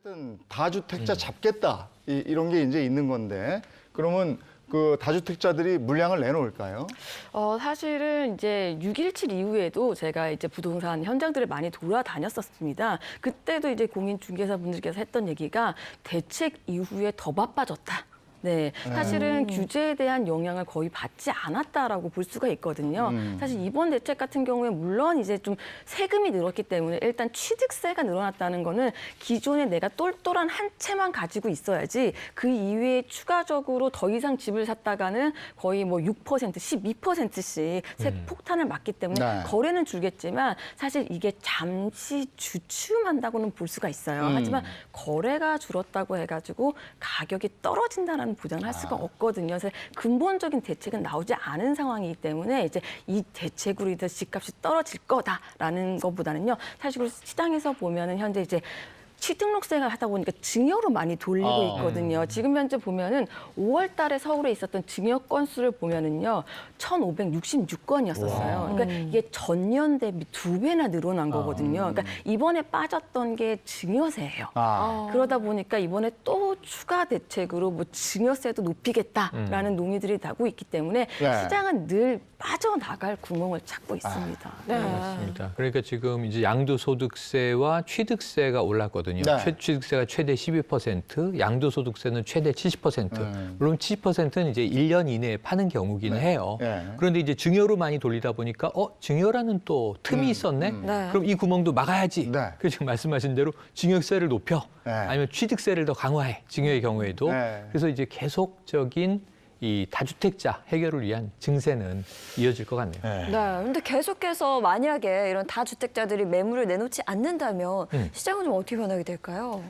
어쨌든 다주택자 잡겠다 이런 게 이제 있는 건데 그러면 그 다주택자들이 물량을 내놓을까요? 사실은 이제 6.17 이후에도 제가 이제 부동산 현장들을 많이 돌아다녔었습니다. 그때도 이제 공인중개사분들께서 했던 얘기가 대책 이후에 더 바빠졌다. 네, 사실은 규제에 대한 영향을 거의 받지 않았다라고 볼 수가 있거든요. 사실 이번 대책 같은 경우에 물론 이제 좀 세금이 늘었기 때문에 일단 취득세가 늘어났다는 거는 기존에 내가 똘똘한 한 채만 가지고 있어야지 그 이외에 추가적으로 더 이상 집을 샀다가는 거의 뭐 6%, 12%씩 세 폭탄을 맞기 때문에 네. 거래는 줄겠지만 사실 이게 잠시 주춤한다고는 볼 수가 있어요. 하지만 거래가 줄었다고 해가지고 가격이 떨어진다는 보장을 할 수가 없거든요. 그래서 근본적인 대책은 나오지 않은 상황이기 때문에 이제 이 대책으로 인해서 집값이 떨어질 거다라는 것보다는요. 사실 시장에서 보면은 현재 이제 취등록세가 하다 보니까 증여로 많이 돌리고 있거든요. 지금 현재 보면은 5월 달에 서울에 있었던 증여 건수를 보면은요. 1,566건이었었어요. 그러니까 이게 전년 대비 2배나 늘어난 거거든요. 그러니까 이번에 빠졌던 게 증여세예요. 그러다 보니까 이번에 또 추가 대책으로 뭐 증여세도 높이겠다라는 논의들이 나고 있기 때문에 네. 시장은 늘 빠져나갈 구멍을 찾고 있습니다. 맞습니다. 그러니까 지금 이제 양도소득세와 취득세가 올랐거든요. 네. 취득세가 최대 12%, 양도소득세는 최대 70%. 물론 70%는 이제 1년 이내에 파는 경우기는 해요. 네. 그런데 이제 증여로 많이 돌리다 보니까 증여라는 또 틈이 있었네. 네. 그럼 이 구멍도 막아야지. 네. 그래서 지금 말씀하신 대로 증여세를 높여. 네. 아니면 취득세를 더 강화해. 증여의 경우에도. 네. 그래서 이제 계속적인 이 다주택자 해결을 위한 증세는 이어질 것 같네요. 네. 네. 근데 계속해서 만약에 이런 다주택자들이 매물을 내놓지 않는다면 시장은 좀 어떻게 변하게 될까요?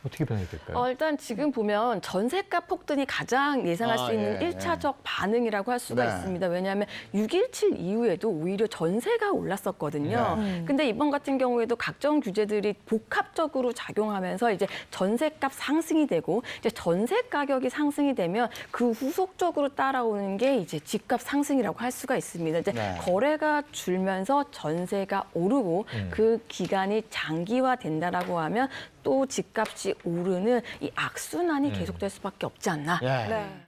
어떻게 변하게 될까요? 일단 지금 보면 전세값 폭등이 가장 예상할 수 있는 예, 일차적 반응이라고 할 수가 네. 있습니다. 왜냐하면 6.17 이후에도 오히려 전세가 올랐었거든요. 근데 이번 같은 경우에도 각종 규제들이 복합적으로 작용하면서 이제 전세값 상승이 되고 이제 전세 가격이 상승이 되면 그 후속적으로 따라오는 게 이제 집값 상승이라고 할 수가 있습니다. 이제 네. 거래가 줄면서 전세가 오르고 그 기간이 장기화된다라고 하면 또 집값이 오르는 이 악순환이 계속될 수밖에 없지 않나. 예. 네.